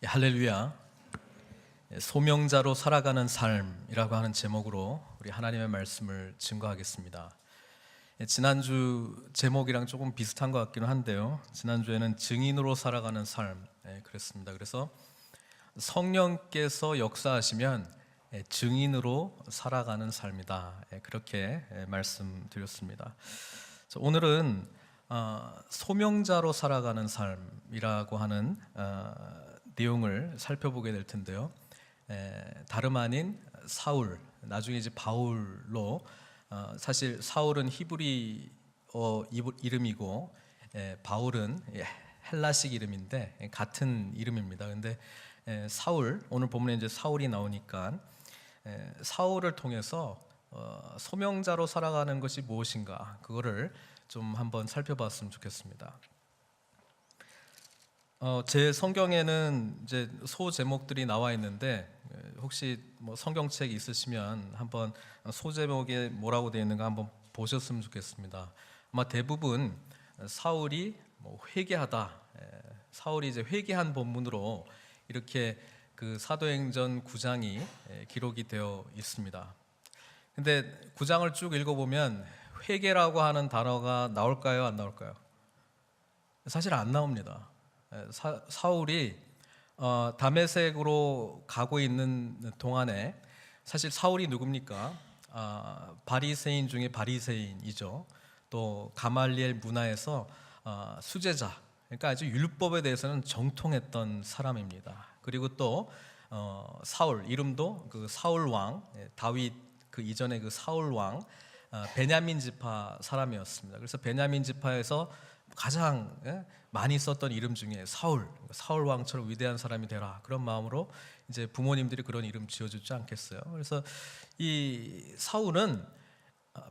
할렐루야. 소명자로 살아가는 삶이라고 하는 제목으로 우리 하나님의 말씀을 증거하겠습니다. 지난주 제목이랑 조금 비슷한 것 같기는 한데요. 지난주에는 증인으로 살아가는 삶 그랬습니다. 그래서 성령께서 역사하시면 증인으로 살아가는 삶이다, 그렇게 말씀드렸습니다. 오늘은 소명자로 살아가는 삶이라고 하는 내용을 살펴보게 될 텐데요. 다름 아닌 사울, 나중에 이제 바울로, 사실 사울은 히브리어 이름이고 바울은 헬라식 이름인데 같은 이름입니다. 근데 사울, 오늘 본문에 이제 사울이 나오니까 사울을 통해서 소명자로 살아가는 것이 무엇인가, 그거를 좀 한번 살펴봤으면 좋겠습니다. 제 성경에는 이제 소 제목들이 나와 있는데 혹시 뭐 성경책 있으시면 한번 소 제목에 뭐라고 되어 있는가 한번 보셨으면 좋겠습니다. 아마 대부분 사울이 회개하다, 사울이 이제 회개한 본문으로 이렇게 그 사도행전 9장이 기록이 되어 있습니다. 근데 9장을 쭉 읽어보면 회개라고 하는 단어가 나올까요, 안 나올까요? 사실 안 나옵니다. 사울이 다메섹으로 가고 있는 동안에, 사실 사울이 누굽니까? 바리새인 중에 바리새인이죠. 또 가말리엘 문화에서 수제자, 그러니까 아주 율법에 대해서는 정통했던 사람입니다. 그리고 또 사울, 이름도 그 사울 왕, 다윗 그 이전에 그 사울 왕, 베냐민 지파 사람이었습니다. 그래서 베냐민 지파에서 가장 많이 썼던 이름 중에 사울 왕처럼 위대한 사람이 되라, 그런 마음으로 이제 부모님들이 그런 이름 지어주지 않겠어요. 그래서 이 사울은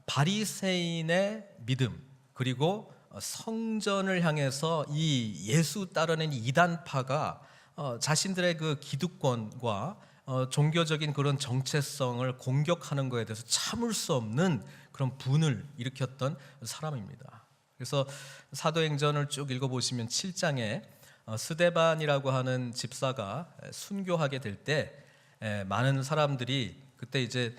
바리새인의 믿음, 그리고 성전을 향해서 이 예수 따르는 이단파가 자신들의 그 기득권과 종교적인 그런 정체성을 공격하는 것에 대해서 참을 수 없는 그런 분을 일으켰던 사람입니다. 그래서 사도행전을 쭉 읽어보시면 7장에 스데반이라고 하는 집사가 순교하게 될 때 많은 사람들이 그때 이제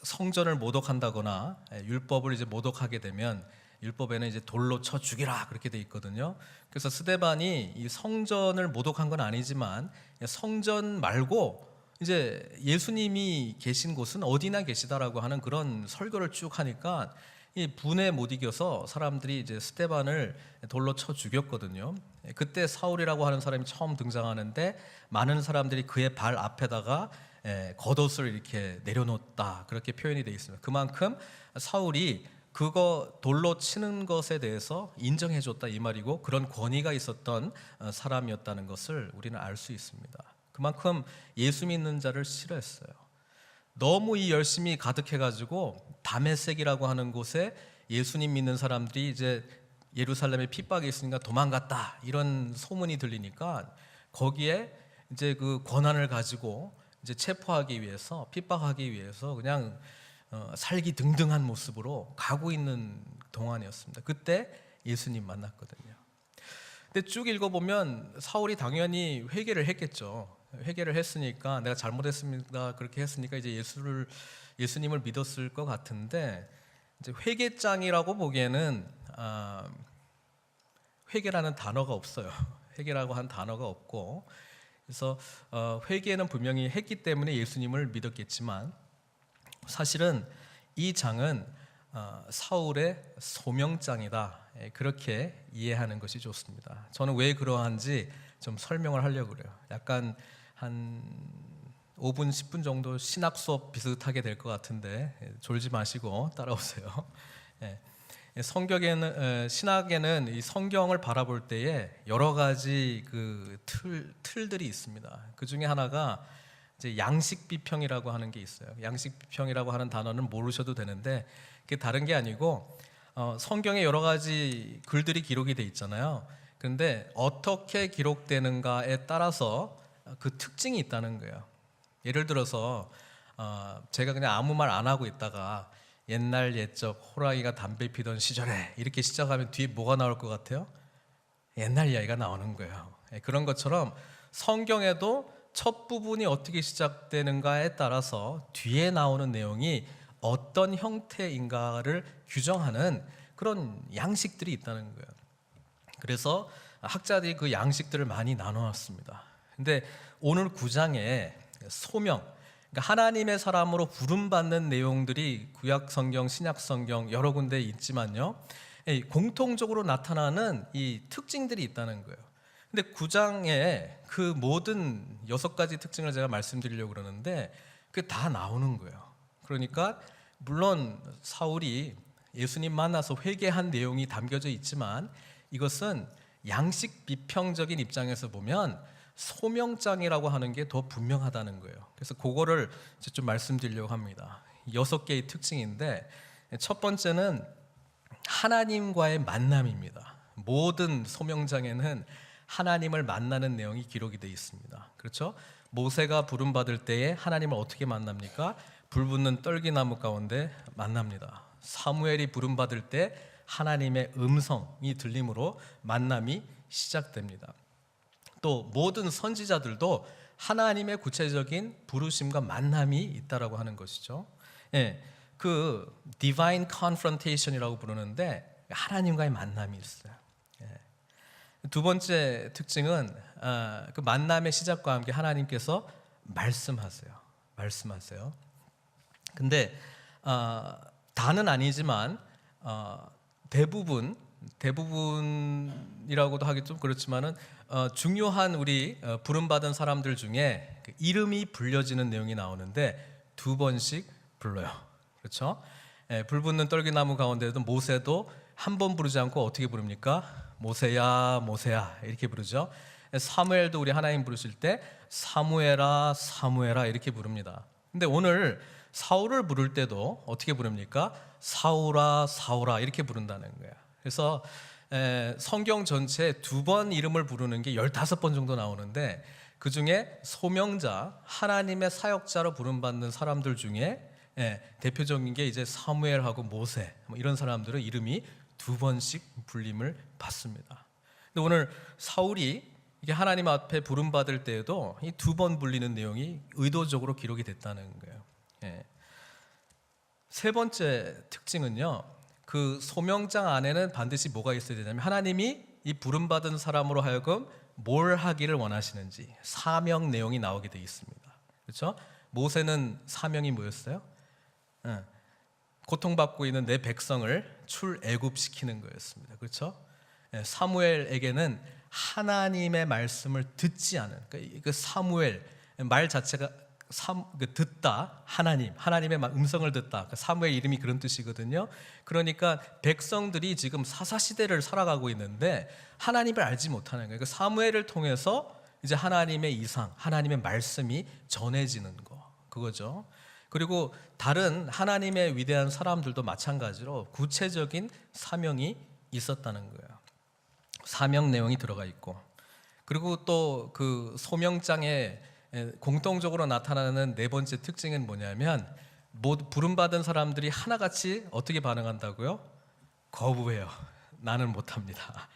성전을 모독한다거나 율법을 이제 모독하게 되면 율법에는 이제 돌로 쳐 죽이라, 그렇게 돼 있거든요. 그래서 스데반이 이 성전을 모독한 건 아니지만 성전 말고 이제 예수님이 계신 곳은 어디나 계시다라고 하는 그런 설교를 쭉 하니까 이 분에 못 이겨서 사람들이 이제 스데반을 돌로 쳐 죽였거든요. 그때 사울이라고 하는 사람이 처음 등장하는데 많은 사람들이 그의 발 앞에다가 겉옷을 이렇게 내려놓았다, 그렇게 표현이 되어 있습니다. 그만큼 사울이 그거 돌로 치는 것에 대해서 인정해줬다, 이 말이고, 그런 권위가 있었던 사람이었다는 것을 우리는 알 수 있습니다. 그만큼 예수 믿는 자를 싫어했어요. 너무 이 열심이 가득해가지고 다메섹이라고 하는 곳에 예수님 믿는 사람들이 이제 예루살렘에 핍박이 있으니까 도망갔다, 이런 소문이 들리니까 거기에 이제 그 권한을 가지고 이제 체포하기 위해서, 핍박하기 위해서 그냥 살기 등등한 모습으로 가고 있는 동안이었습니다. 그때 예수님 만났거든요. 근데 쭉 읽어보면 사울이 당연히 회개를 했겠죠. 회개를 했으니까, 내가 잘못했습니다, 그렇게 했으니까 이제 예수님을 믿었을 것 같은데, 이제 회개장이라고 보기에는 회개라는 단어가 없어요. 회개라고 한 단어가 없고, 그래서 회개는 분명히 했기 때문에 예수님을 믿었겠지만, 사실은 이 장은 사울의 소명장이다, 그렇게 이해하는 것이 좋습니다. 저는 왜 그러한지 좀 설명을 하려고 그래요. 약간 한 5분 10분 정도 신학 수업 비슷하게 될 것 같은데 졸지 마시고 따라오세요. 성경에는, 신학에는 이 성경을 바라볼 때에 여러 가지 그 틀들이 있습니다. 그 중에 하나가 이제 양식 비평이라고 하는 게 있어요. 양식 비평이라고 하는 단어는 모르셔도 되는데, 그게 다른 게 아니고 성경에 여러 가지 글들이 기록이 돼 있잖아요. 그런데 어떻게 기록되는가에 따라서 그 특징이 있다는 거예요. 예를 들어서 제가 그냥 아무 말 안 하고 있다가 옛날 옛적 호랑이가 담배 피던 시절에 이렇게 시작하면 뒤에 뭐가 나올 것 같아요? 옛날 이야기가 나오는 거예요. 그런 것처럼 성경에도 첫 부분이 어떻게 시작되는가에 따라서 뒤에 나오는 내용이 어떤 형태인가를 규정하는 그런 양식들이 있다는 거예요. 그래서 학자들이 그 양식들을 많이 나눠놨습니다. 근데 오늘 9장에 소명, 그러니까 하나님의 사람으로 부름받는 내용들이 구약 성경, 신약 성경 여러 군데 있지만요, 공통적으로 나타나는 이 특징들이 있다는 거예요. 근데 9장에 그 모든 6가지 특징을 제가 말씀드리려고 그러는데 그게 다 나오는 거예요. 그러니까 물론 사울이 예수님 만나서 회개한 내용이 담겨져 있지만 이것은 양식 비평적인 입장에서 보면 소명장이라고 하는 게 더 분명하다는 거예요. 그래서 그거를 좀 말씀드리려고 합니다. 6개의 특징인데 첫 번째는 하나님과의 만남입니다. 모든 소명장에는 하나님을 만나는 내용이 기록이 되어 있습니다. 그렇죠? 모세가 부름받을 때에 하나님을 어떻게 만납니까? 불붙는 떨기나무 가운데 만납니다. 사무엘이 부름받을 때 하나님의 음성이 들림으로 만남이 시작됩니다. 또 모든 선지자들도 하나님의 구체적인 부르심과 만남이 있다라고 하는 것이죠. 그 divine confrontation이라고 부르는데 하나님과의 만남이 있어요. 두 번째 특징은 그 만남의 시작과 함께 하나님께서 말씀하세요. 근데 다는 아니지만 대부분이라고도 하기 좀 그렇지만은 중요한 우리 부름받은 사람들 중에 그 이름이 불려지는 내용이 나오는데 2번씩 불러요. 그렇죠? 불붙는 떨기나무 가운데도 모세도 한 번 부르지 않고 어떻게 부릅니까? 모세야 모세야 이렇게 부르죠. 사무엘도 우리 하나님 부르실 때 사무엘아 사무엘아 이렇게 부릅니다. 근데 오늘 사울을 부를 때도 어떻게 부릅니까? 사울아 사울아 이렇게 부른다는 거야. 그래서 성경 전체에 2번 이름을 부르는 게 15번 정도 나오는데 그 중에 소명자 하나님의 사역자로 부름받는 사람들 중에 대표적인 게 이제 사무엘하고 모세 이런 사람들은 이름이 2번씩 불림을 받습니다. 근데 오늘 사울이 이게 하나님 앞에 부름받을 때에도 이 2번 불리는 내용이 의도적으로 기록이 됐다는 거예요. 세 번째 특징은요, 그 소명장 안에는 반드시 뭐가 있어야 되냐면 하나님이 이 부름받은 사람으로 하여금 뭘 하기를 원하시는지 사명 내용이 나오게 되어 있습니다. 그렇죠? 모세는 사명이 뭐였어요? 고통받고 있는 내 백성을 출애굽시키는 거였습니다. 그렇죠? 사무엘에게는 하나님의 말씀을 듣지 않은 그 사무엘 말 자체가 듣다 하나님의 음성을 듣다. 사무엘 이름이 그런 뜻이거든요. 그러니까 백성들이 지금 사사시대를 살아가고 있는데 하나님을 알지 못하는 거예요. 사무엘을 통해서 이제 하나님의 이상, 하나님의 말씀이 전해지는 그거죠. 그리고 다른 하나님의 위대한 사람들도 마찬가지로 구체적인 사명이 있었다는 거예요. 사명 내용이 들어가 있고, 그리고 또 그 소명장에 공통적으로 나타나는 네 번째 특징은 뭐냐면 모두 부름받은 사람들이 하나같이 어떻게 반응한다고요? 거부해요. 나는 못합니다.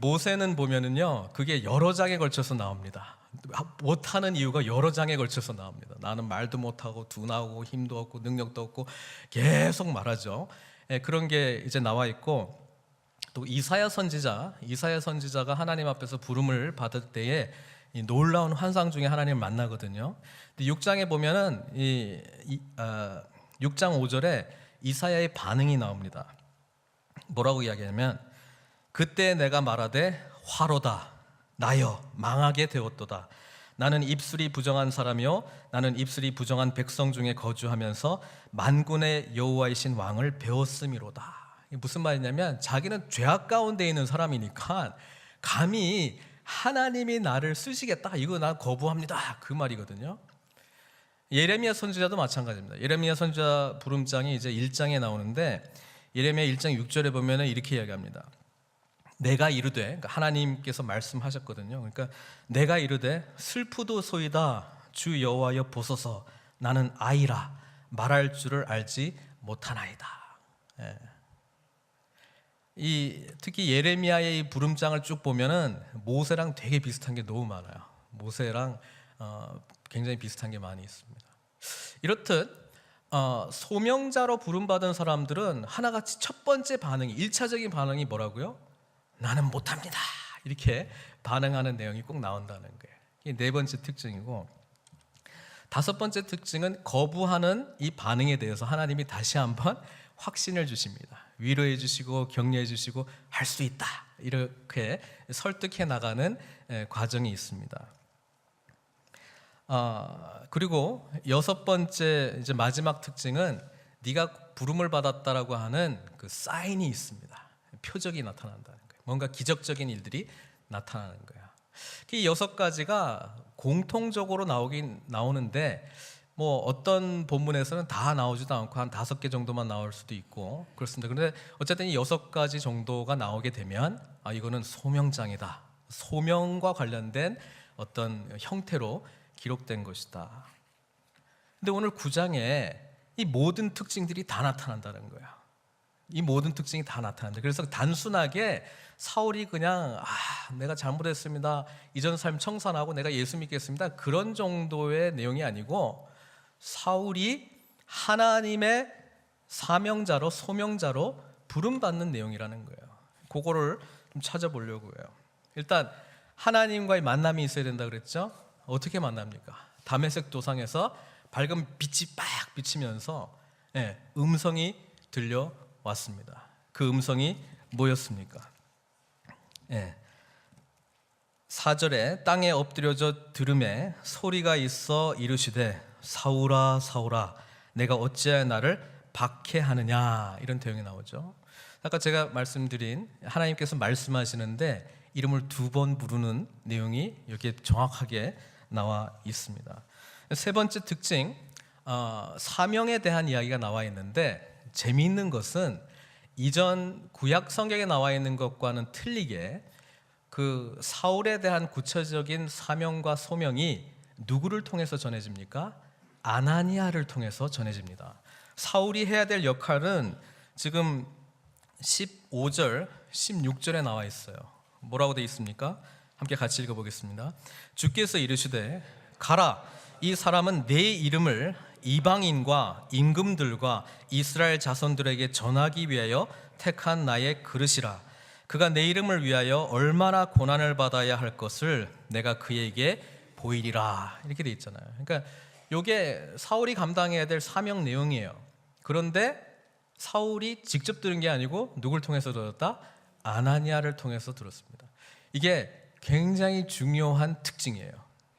모세는 보면은요, 그게 여러 장에 걸쳐서 나옵니다. 못하는 이유가 여러 장에 걸쳐서 나옵니다. 나는 말도 못하고 둔하고 힘도 없고 능력도 없고 계속 말하죠. 그런 게 이제 나와 있고, 또 이사야 선지자가 하나님 앞에서 부름을 받을 때에 이 놀라운 환상 중에 하나님을 만나거든요. 6장에 보면은 6장 5절에 이사야의 반응이 나옵니다. 뭐라고 이야기하냐면 그때 내가 말하되 화로다 나여 망하게 되었도다. 나는 입술이 부정한 사람이요 나는 입술이 부정한 백성 중에 거주하면서 만군의 여호와이신 왕을 배웠음이로다. 무슨 말이냐면 자기는 죄악 가운데 있는 사람이니까 감히 하나님이 나를 쓰시겠다 이거 나 거부합니다 그 말이거든요. 예레미야 선지자도 마찬가지입니다. 예레미야 선지자 부름장이 이제 1장에 나오는데 예레미야 1장 6절에 보면 이렇게 이야기합니다. 내가 이르되, 그러니까 하나님께서 말씀하셨거든요. 그러니까 내가 이르되 슬프도소이다 주 여호와여 보소서 나는 아이라 말할 줄을 알지 못하나이다. 특히 예레미야의 이 부름장을 쭉 보면은 모세랑 되게 비슷한 게 너무 많아요. 모세랑 굉장히 비슷한 게 많이 있습니다. 이렇듯 소명자로 부름받은 사람들은 하나같이 첫 번째 반응이, 1차적인 반응이 뭐라고요? 나는 못합니다. 이렇게 반응하는 내용이 꼭 나온다는 거예요. 이게 네 번째 특징이고, 다섯 번째 특징은 거부하는 이 반응에 대해서 하나님이 다시 한번 확신을 주십니다. 위로해 주시고 격려해 주시고 할 수 있다, 이렇게 설득해 나가는 과정이 있습니다. 그리고 여섯 번째, 이제 마지막 특징은 네가 부름을 받았다라고 하는 그 사인이 있습니다. 표적이 나타난다는 거예요. 뭔가 기적적인 일들이 나타나는 거예요. 이 여섯 가지가 공통적으로 나오는데, 뭐 어떤 본문에서는 다 나오지도 않고 한 5개 정도만 나올 수도 있고 그렇습니다. 그런데 어쨌든 이 6가지 정도가 나오게 되면 이거는 소명장이다, 소명과 관련된 어떤 형태로 기록된 것이다. 근데 오늘 9장에 이 모든 특징들이 다 나타난다는 거야. 이 모든 특징이 다 나타난다. 그래서 단순하게 사울이 그냥 내가 잘못했습니다, 이전 삶 청산하고 내가 예수 믿겠습니다, 그런 정도의 내용이 아니고, 사울이 하나님의 사명자로, 소명자로 부름받는 내용이라는 거예요. 그거를 좀 찾아보려고요. 일단 하나님과의 만남이 있어야 된다 그랬죠. 어떻게 만납니까? 다메섹 도상에서 밝은 빛이 빡 비치면서 음성이 들려왔습니다. 그 음성이 뭐였습니까? 4절에 땅에 엎드려져 들음에 소리가 있어 이르시되 사울아 사울아 내가 어찌하여 나를 박해하느냐, 이런 대응이 나오죠. 아까 제가 말씀드린 하나님께서 말씀하시는데 이름을 2번 부르는 내용이 여기에 정확하게 나와 있습니다. 세 번째 특징, 사명에 대한 이야기가 나와 있는데, 재미있는 것은 이전 구약 성경에 나와 있는 것과는 틀리게 그 사울에 대한 구체적인 사명과 소명이 누구를 통해서 전해집니까? 아나니아를 통해서 전해집니다. 사울이 해야 될 역할은 지금 15절, 16절에 나와 있어요. 뭐라고 되어 있습니까? 함께 같이 읽어보겠습니다. 주께서 이르시되 가라, 이 사람은 내 이름을 이방인과 임금들과 이스라엘 자손들에게 전하기 위하여 택한 나의 그릇이라. 그가 내 이름을 위하여 얼마나 고난을 받아야 할 것을 내가 그에게 보이리라. 이렇게 돼 있잖아요. 그러니까 이게 사울이 감당해야 될 사명 내용이에요. 그런데 사울이 직접 들은 게 아니고 누굴 통해서 들었다? 아나니아를 통해서 들었습니다. 이게 굉장히 중요한 특징이에요.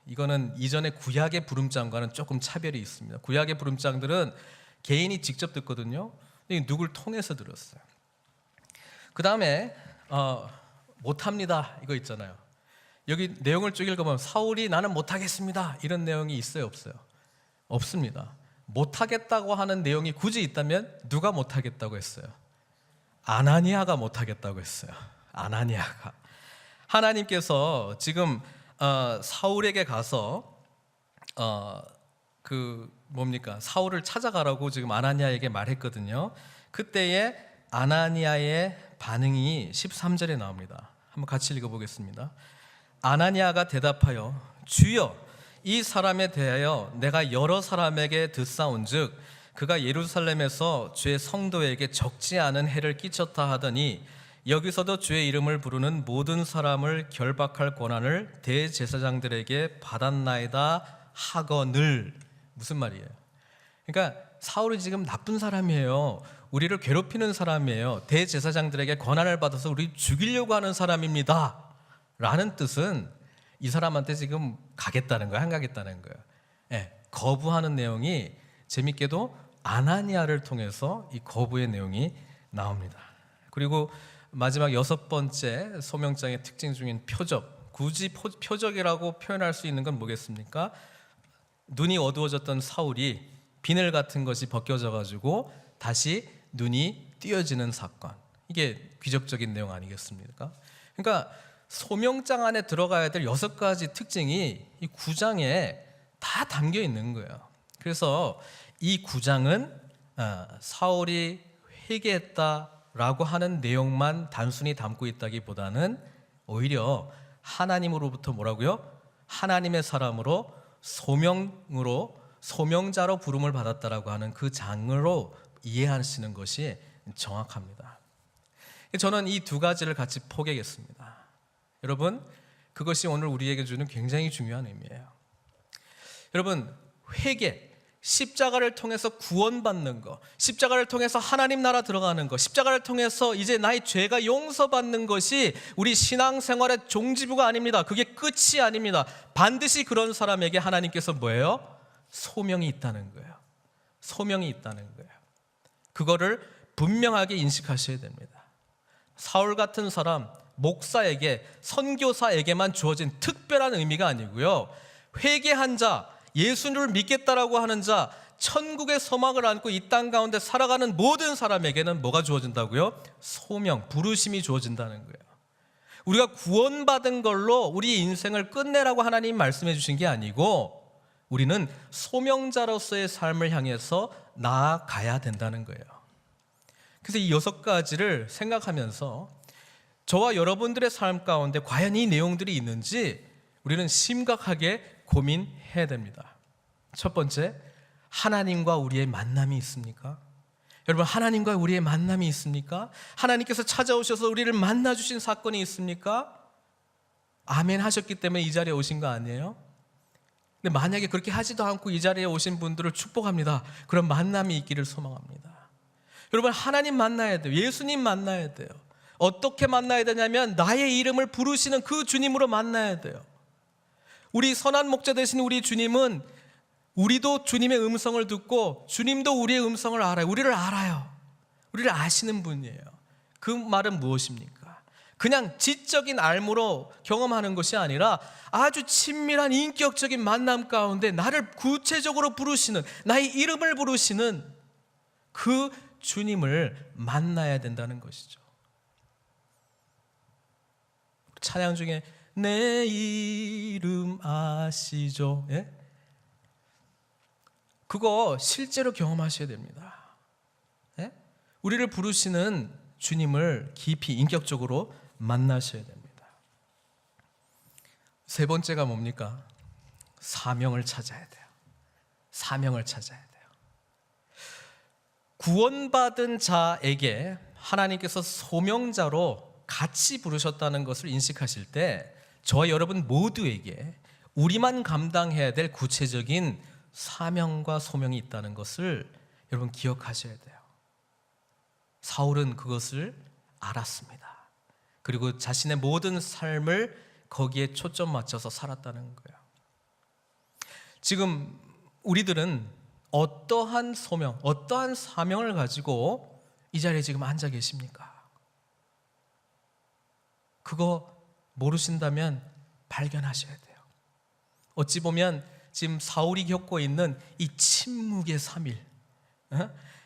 이거는 이전의 구약의 부름장과는 조금 차별이 있습니다. 구약의 부름장들은 개인이 직접 듣거든요. 근데 누굴 통해서 들었어요. 그 다음에 못합니다, 이거 있잖아요. 여기 내용을 쭉 읽어보면 사울이 나는 못하겠습니다, 이런 내용이 있어요, 없어요? 없습니다. 못하겠다고 하는 내용이 굳이 있다면 누가 못하겠다고 했어요? 아나니아가 못하겠다고 했어요. 아나니아가. 하나님께서 지금 사울에게 가서 사울을 찾아가라고 지금 아나니아에게 말했거든요. 그때에 아나니아의 반응이 13절에 나옵니다. 한번 같이 읽어보겠습니다. 아나니아가 대답하여 주여, 이 사람에 대하여 내가 여러 사람에게 듣사온즉 그가 예루살렘에서 주의 성도에게 적지 않은 해를 끼쳤다 하더니 여기서도 주의 이름을 부르는 모든 사람을 결박할 권한을 대제사장들에게 받았나이다 하거늘. 무슨 말이에요? 그러니까 사울이 지금 나쁜 사람이에요. 우리를 괴롭히는 사람이에요. 대제사장들에게 권한을 받아서 우리 죽이려고 하는 사람입니다 라는 뜻은 이 사람한테 지금 가겠다는 거예요, 안 가겠다는 거예요. 거부하는 내용이 재밌게도 아나니아를 통해서 이 거부의 내용이 나옵니다. 그리고 마지막 6번째 소명장의 특징 중인 표적. 굳이 표적이라고 표현할 수 있는 건 뭐겠습니까? 눈이 어두워졌던 사울이 비늘 같은 것이 벗겨져 가지고 다시 눈이 띄어지는 사건. 이게 귀적적인 내용 아니겠습니까? 그러니까 소명장 안에 들어가야 될 6가지 특징이 이 9장에 다 담겨 있는 거예요. 그래서 이 9장은 사울이 회개했다, 라고 하는 내용만 단순히 담고 있다기보다는 오히려 하나님으로부터 뭐라고요? 하나님의 사람으로 소명자로 부름을 받았다라고 하는 그 장으로 이해하시는 것이 정확합니다. 저는 이 두 가지를 같이 포개겠습니다. 여러분, 그것이 오늘 우리에게 주는 굉장히 중요한 의미예요. 여러분, 회개, 십자가를 통해서 구원받는 것, 십자가를 통해서 하나님 나라 들어가는 것, 십자가를 통해서 이제 나의 죄가 용서받는 것이 우리 신앙생활의 종지부가 아닙니다. 그게 끝이 아닙니다. 반드시 그런 사람에게 하나님께서 뭐예요? 소명이 있다는 거예요. 소명이 있다는 거예요. 그거를 분명하게 인식하셔야 됩니다. 사울 같은 사람, 목사에게, 선교사에게만 주어진 특별한 의미가 아니고요, 회개한 자, 예수를 믿겠다라고 하는 자, 천국의 소망을 안고 이 땅 가운데 살아가는 모든 사람에게는 뭐가 주어진다고요? 소명, 부르심이 주어진다는 거예요. 우리가 구원받은 걸로 우리 인생을 끝내라고 하나님 말씀해 주신 게 아니고, 우리는 소명자로서의 삶을 향해서 나아가야 된다는 거예요. 그래서 이 6가지를 생각하면서 저와 여러분들의 삶 가운데 과연 이 내용들이 있는지 우리는 심각하게 고민해야 됩니다. 첫 번째, 하나님과 우리의 만남이 있습니까? 여러분, 하나님과 우리의 만남이 있습니까? 하나님께서 찾아오셔서 우리를 만나주신 사건이 있습니까? 아멘 하셨기 때문에 이 자리에 오신 거 아니에요? 근데 만약에 그렇게 하지도 않고 이 자리에 오신 분들을 축복합니다. 그런 만남이 있기를 소망합니다. 여러분, 하나님 만나야 돼요. 예수님 만나야 돼요. 어떻게 만나야 되냐면 나의 이름을 부르시는 그 주님으로 만나야 돼요. 우리 선한 목자 되신 우리 주님은 우리도 주님의 음성을 듣고 주님도 우리의 음성을 알아요. 우리를 알아요. 우리를 아시는 분이에요. 그 말은 무엇입니까? 그냥 지적인 알무로 경험하는 것이 아니라 아주 친밀한 인격적인 만남 가운데 나를 구체적으로 부르시는, 나의 이름을 부르시는 그 주님을 만나야 된다는 것이죠. 찬양 중에 내 이름 아시죠? 예? 그거 실제로 경험하셔야 됩니다. 예? 우리를 부르시는 주님을 깊이 인격적으로 만나셔야 됩니다. 세 번째가 뭡니까? 사명을 찾아야 돼요. 사명을 찾아야 돼요. 구원받은 자에게 하나님께서 소명자로 같이 부르셨다는 것을 인식하실 때 저와 여러분 모두에게 우리만 감당해야 될 구체적인 사명과 소명이 있다는 것을 여러분 기억하셔야 돼요. 사울은 그것을 알았습니다. 그리고 자신의 모든 삶을 거기에 초점 맞춰서 살았다는 거예요. 지금 우리들은 어떠한 소명, 어떠한 사명을 가지고 이 자리에 지금 앉아 계십니까? 그거 모르신다면 발견하셔야 돼요. 어찌 보면 지금 사울이 겪고 있는 이 침묵의 3일,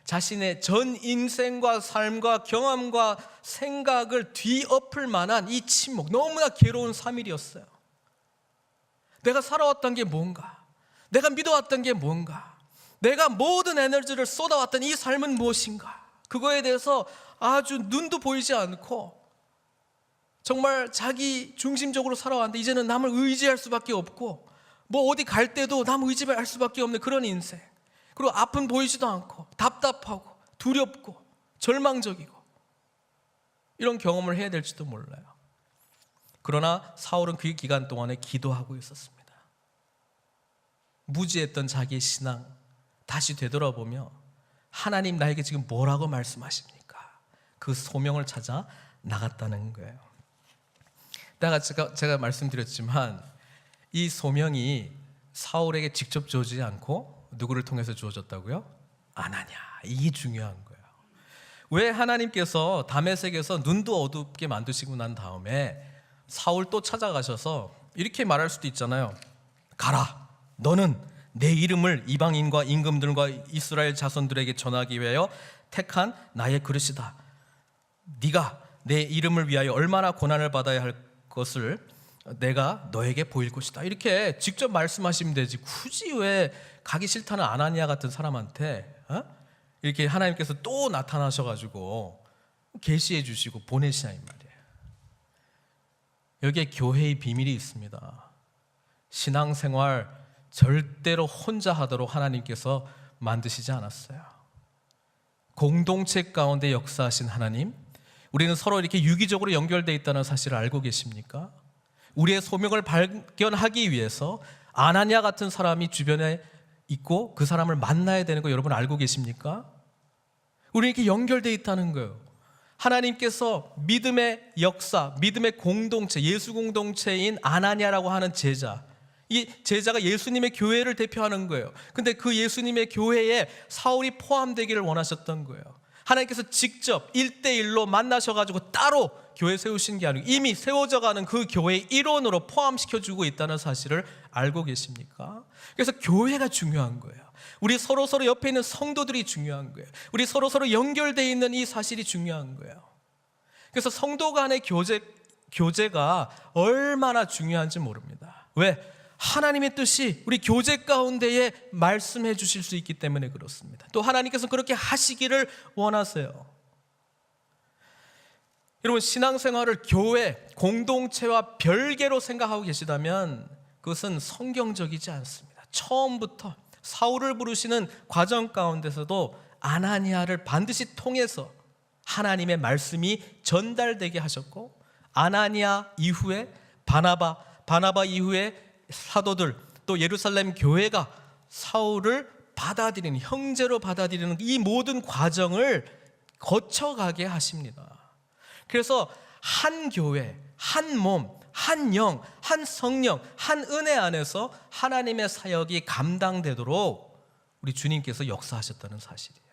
자신의 전 인생과 삶과 경험과 생각을 뒤엎을 만한 이 침묵, 너무나 괴로운 3일이었어요. 내가 살아왔던 게 뭔가? 내가 믿어왔던 게 뭔가? 내가 모든 에너지를 쏟아왔던 이 삶은 무엇인가? 그거에 대해서 아주 눈도 보이지 않고 정말 자기 중심적으로 살아왔는데 이제는 남을 의지할 수밖에 없고 뭐 어디 갈 때도 남 의지할 수밖에 없는 그런 인생, 그리고 앞은 보이지도 않고 답답하고 두렵고 절망적이고 이런 경험을 해야 될지도 몰라요. 그러나 사울은 그 기간 동안에 기도하고 있었습니다. 무지했던 자기의 신앙 다시 되돌아보며 하나님 나에게 지금 뭐라고 말씀하십니까? 그 소명을 찾아 나갔다는 거예요. 제가 말씀드렸지만 이 소명이 사울에게 직접 주어지지 않고 누구를 통해서 주어졌다고요? 아나냐. 이게 중요한 거예요. 왜 하나님께서 다메섹에서 눈도 어둡게 만드시고 난 다음에 사울 또 찾아가셔서 이렇게 말할 수도 있잖아요. 가라. 너는 내 이름을 이방인과 임금들과 이스라엘 자손들에게 전하기 위하여 택한 나의 그릇이다. 네가 내 이름을 위하여 얼마나 고난을 받아야 할 것을 내가 너에게 보일 것이다. 이렇게 직접 말씀하시면 되지. 굳이 왜 가기 싫다는 아나니아 같은 사람한테 이렇게 하나님께서 또 나타나셔가지고 계시해 주시고 보내시냐 이 말이에요. 여기에 교회의 비밀이 있습니다. 신앙생활 절대로 혼자 하도록 하나님께서 만드시지 않았어요. 공동체 가운데 역사하신 하나님, 우리는 서로 이렇게 유기적으로 연결되어 있다는 사실을 알고 계십니까? 우리의 소명을 발견하기 위해서 아나니아 같은 사람이 주변에 있고 그 사람을 만나야 되는 거 여러분 알고 계십니까? 우리 이렇게 연결되어 있다는 거예요. 하나님께서 믿음의 역사, 믿음의 공동체, 예수 공동체인 아나니아라고 하는 제자, 이 제자가 예수님의 교회를 대표하는 거예요. 근데 그 예수님의 교회에 사울이 포함되기를 원하셨던 거예요. 하나님께서 직접 1대1로 만나셔가지고 따로 교회 세우신 게 아니고 이미 세워져 가는 그 교회의 일원으로 포함시켜주고 있다는 사실을 알고 계십니까? 그래서 교회가 중요한 거예요. 우리 서로 옆에 있는 성도들이 중요한 거예요. 우리 서로 연결되어 있는 이 사실이 중요한 거예요. 그래서 성도 간의 교제가 얼마나 중요한지 모릅니다. 왜? 하나님의 뜻이 우리 교제 가운데에 말씀해 주실 수 있기 때문에 그렇습니다. 또 하나님께서 그렇게 하시기를 원하세요. 여러분, 신앙생활을 교회, 공동체와 별개로 생각하고 계시다면 그것은 성경적이지 않습니다. 처음부터 사울을 부르시는 과정 가운데서도 아나니아를 반드시 통해서 하나님의 말씀이 전달되게 하셨고, 아나니아 이후에 바나바 이후에 사도들, 또 예루살렘 교회가 사울을 받아들이는, 형제로 받아들이는 이 모든 과정을 거쳐가게 하십니다. 그래서 한 교회, 한 몸, 한 영, 한 성령, 한 은혜 안에서 하나님의 사역이 감당되도록 우리 주님께서 역사하셨다는 사실이에요.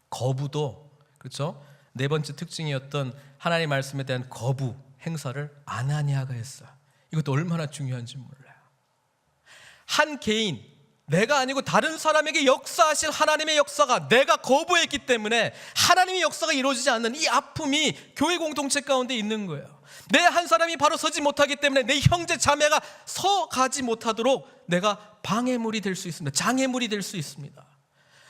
거부도, 그렇죠? 네 번째 특징이었던 하나님의 말씀에 대한 거부 행사를 아나니아가 했어요. 이것도 얼마나 중요한지 몰라요. 한 개인, 내가 아니고 다른 사람에게 역사하실 하나님의 역사가 내가 거부했기 때문에 하나님의 역사가 이루어지지 않는 이 아픔이 교회 공동체 가운데 있는 거예요. 내 한 사람이 바로 서지 못하기 때문에 내 형제 자매가 서가지 못하도록 내가 방해물이 될 수 있습니다. 장애물이 될 수 있습니다.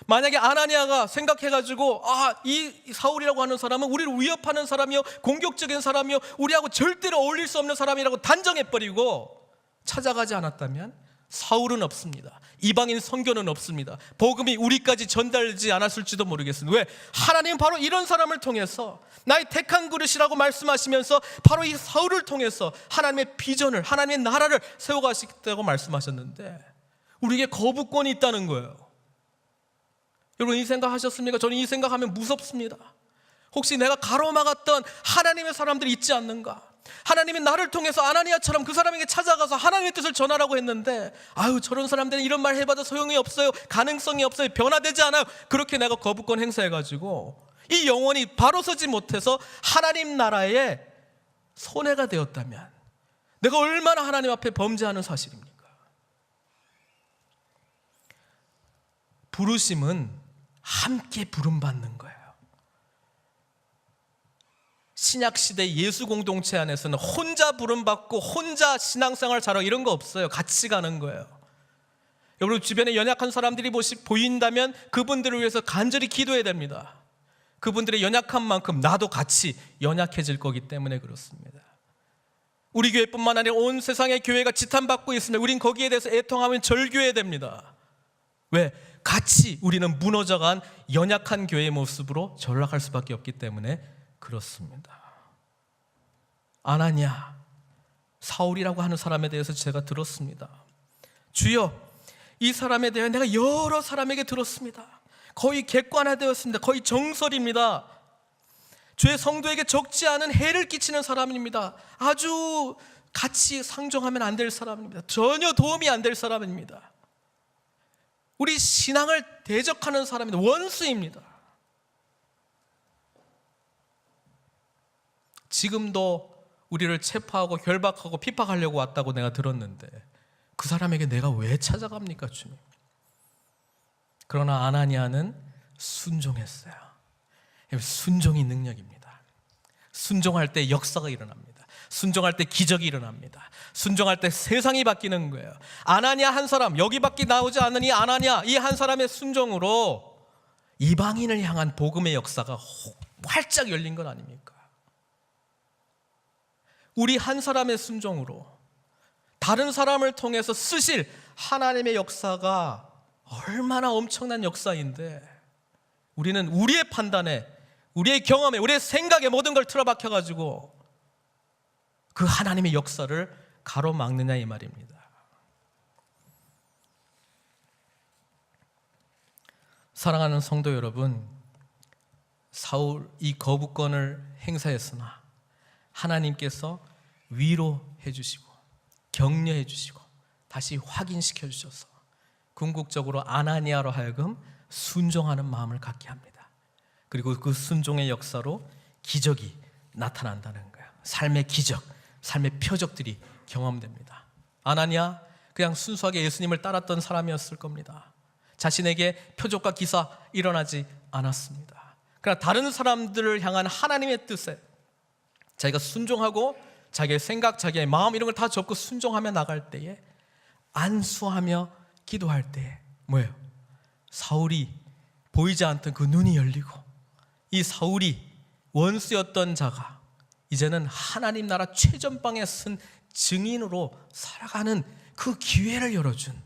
만약에 아나니아가 생각해가지고 이 사울이라고 하는 사람은 우리를 위협하는 사람이요, 공격적인 사람이요, 우리하고 절대로 어울릴 수 없는 사람이라고 단정해버리고 찾아가지 않았다면 사울은 없습니다. 이방인 선교는 없습니다. 복음이 우리까지 전달되지 않았을지도 모르겠습니다. 왜? 하나님 바로 이런 사람을 통해서 나의 택한 그릇이라고 말씀하시면서 바로 이 사울을 통해서 하나님의 비전을, 하나님의 나라를 세워가시겠다고 말씀하셨는데 우리에게 거부권이 있다는 거예요. 여러분, 이 생각 하셨습니까? 저는 이 생각하면 무섭습니다. 혹시 내가 가로막았던 하나님의 사람들이 있지 않는가? 하나님이 나를 통해서 아나니아처럼 그 사람에게 찾아가서 하나님의 뜻을 전하라고 했는데 저런 사람들은 이런 말 해봐도 소용이 없어요, 가능성이 없어요, 변화되지 않아요. 그렇게 내가 거부권 행사해가지고 이 영혼이 바로 서지 못해서 하나님 나라에 손해가 되었다면 내가 얼마나 하나님 앞에 범죄하는 사실입니까? 부르심은 함께 부름받는 거예요. 신약시대 예수 공동체 안에서는 혼자 부름받고 혼자 신앙생활 잘하고 이런 거 없어요. 같이 가는 거예요. 여러분, 주변에 연약한 사람들이 보인다면 그분들을 위해서 간절히 기도해야 됩니다. 그분들의 연약한 만큼 나도 같이 연약해질 거기 때문에 그렇습니다. 우리 교회뿐만 아니라 온 세상의 교회가 지탄받고 있습니다. 우린 거기에 대해서 애통하면 절규해야 됩니다. 왜? 같이 우리는 무너져간 연약한 교회의 모습으로 전락할 수밖에 없기 때문에 그렇습니다. 아나니아, 사울이라고 하는 사람에 대해서 제가 들었습니다. 주여, 이 사람에 대해 내가 여러 사람에게 들었습니다. 거의 객관화되었습니다. 거의 정설입니다. 주의 성도에게 적지 않은 해를 끼치는 사람입니다. 아주 같이 상종하면 안 될 사람입니다. 전혀 도움이 안 될 사람입니다. 우리 신앙을 대적하는 사람입니다. 원수입니다. 지금도 우리를 체포하고 결박하고 핍박하려고 왔다고 내가 들었는데 그 사람에게 내가 왜 찾아갑니까, 주님? 그러나 아나니아는 순종했어요. 순종이 능력입니다. 순종할 때 역사가 일어납니다. 순종할 때 기적이 일어납니다. 순종할 때 세상이 바뀌는 거예요. 아나니아 한 사람, 여기밖에 나오지 않는 이 아나니아, 이 한 사람의 순종으로 이방인을 향한 복음의 역사가 활짝 열린 것 아닙니까? 우리 한 사람의 순종으로 다른 사람을 통해서 쓰실 하나님의 역사가 얼마나 엄청난 역사인데, 우리는 우리의 판단에, 우리의 경험에, 우리의 생각에 모든 걸 틀어박혀가지고 그 하나님의 역사를 가로막느냐 이 말입니다. 사랑하는 성도 여러분, 사울 이 거부권을 행사했으나 하나님께서 위로해 주시고 격려해 주시고 다시 확인시켜 주셔서 궁극적으로 아나니아로 하여금 순종하는 마음을 갖게 합니다. 그리고 그 순종의 역사로 기적이 나타난다는 거예요. 삶의 기적, 삶의 표적들이 경험됩니다. 아나니아 그냥 순수하게 예수님을 따랐던 사람이었을 겁니다. 자신에게 표적과 기사 일어나지 않았습니다. 그러나 다른 사람들을 향한 하나님의 뜻에 자기가 순종하고 자기의 생각, 자기의 마음 이런 걸 다 접고 순종하며 나갈 때에, 안수하며 기도할 때에 뭐예요? 사울이 보이지 않던 그 눈이 열리고, 이 사울이 원수였던 자가 이제는 하나님 나라 최전방에 쓴 증인으로 살아가는 그 기회를 열어준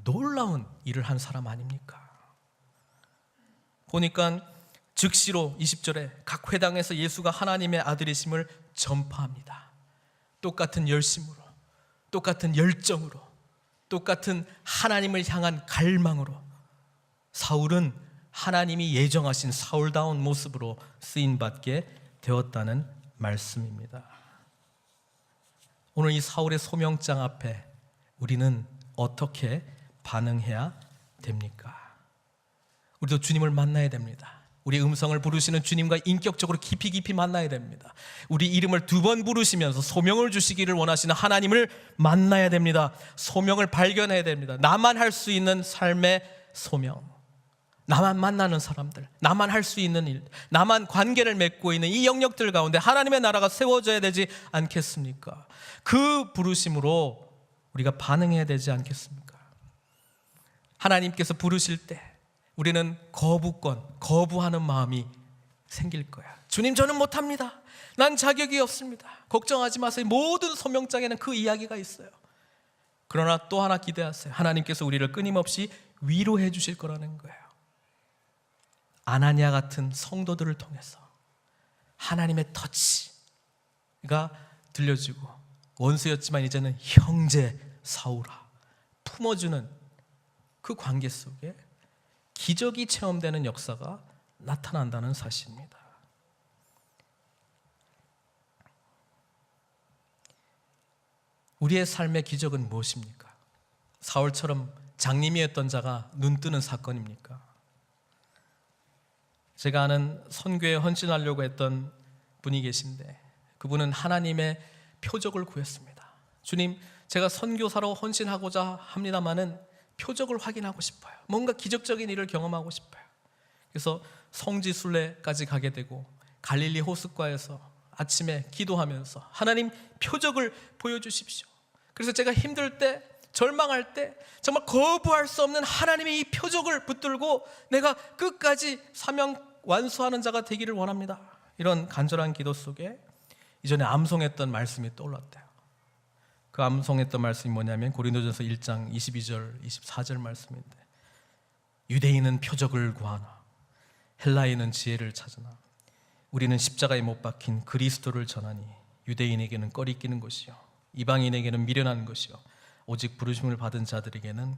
놀라운 일을 한 사람 아닙니까? 보니까 즉시로 20절에 각 회당에서 예수가 하나님의 아들이심을 전파합니다. 똑같은 열심으로, 똑같은 열정으로, 똑같은 하나님을 향한 갈망으로 사울은 하나님이 예정하신 사울다운 모습으로 쓰임받게 되었다는 말씀입니다. 오늘 이 사울의 소명장 앞에 우리는 어떻게 반응해야 됩니까? 우리도 주님을 만나야 됩니다. 우리 음성을 부르시는 주님과 인격적으로 깊이 만나야 됩니다. 우리 이름을 2번 부르시면서 소명을 주시기를 원하시는 하나님을 만나야 됩니다. 소명을 발견해야 됩니다. 나만 할 수 있는 삶의 소명, 나만 만나는 사람들, 나만 할 수 있는 일, 나만 관계를 맺고 있는 이 영역들 가운데 하나님의 나라가 세워져야 되지 않겠습니까? 그 부르심으로 우리가 반응해야 되지 않겠습니까? 하나님께서 부르실 때 우리는 거부하는 마음이 생길 거야. 주님, 저는 못합니다. 난 자격이 없습니다. 걱정하지 마세요. 모든 소명장에는 그 이야기가 있어요. 그러나 또 하나 기대하세요. 하나님께서 우리를 끊임없이 위로해 주실 거라는 거예요. 아나니아 같은 성도들을 통해서 하나님의 터치가 들려지고, 원수였지만 이제는 형제 사울아 품어주는 그 관계 속에 기적이 체험되는 역사가 나타난다는 사실입니다. 우리의 삶의 기적은 무엇입니까? 사울처럼 장님이었던 자가 눈 뜨는 사건입니까? 제가 아는 선교에 헌신하려고 했던 분이 계신데, 그분은 하나님의 표적을 구했습니다. 주님, 제가 선교사로 헌신하고자 합니다마는 표적을 확인하고 싶어요. 뭔가 기적적인 일을 경험하고 싶어요. 그래서 성지 순례까지 가게 되고, 갈릴리 호숫가에서 아침에 기도하면서 하나님 표적을 보여주십시오. 그래서 제가 힘들 때, 절망할 때 정말 거부할 수 없는 하나님의 이 표적을 붙들고 내가 끝까지 사명 완수하는 자가 되기를 원합니다. 이런 간절한 기도 속에 이전에 암송했던 말씀이 떠올랐대요. 그 암송했던 말씀이 뭐냐면 고린도전서 1장 22절 24절 말씀인데, 유대인은 표적을 구하나 헬라인은 지혜를 찾으나 우리는 십자가에 못 박힌 그리스도를 전하니 유대인에게는 꺼리끼는 것이요 이방인에게는 미련한 것이요 오직 부르심을 받은 자들에게는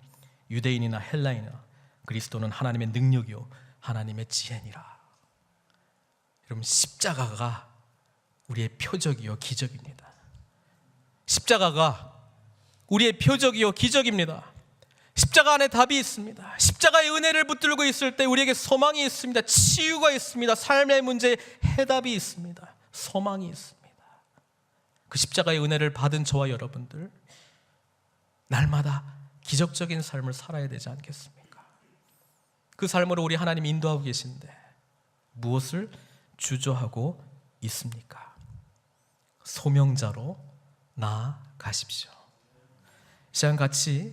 유대인이나 헬라인이나 그리스도는 하나님의 능력이요 하나님의 지혜니라. 여러분, 십자가가 우리의 표적이요 기적입니다. 십자가가 우리의 표적이요 기적입니다. 십자가 안에 답이 있습니다. 십자가의 은혜를 붙들고 있을 때 우리에게 소망이 있습니다. 치유가 있습니다. 삶의 문제에 해답이 있습니다. 소망이 있습니다. 그 십자가의 은혜를 받은 저와 여러분들, 날마다 기적적인 삶을 살아야 되지 않겠습니까? 그 삶으로 우리 하나님이 인도하고 계신데 무엇을 주저하고 있습니까? 소명자로 나아가십시오. 시간 같이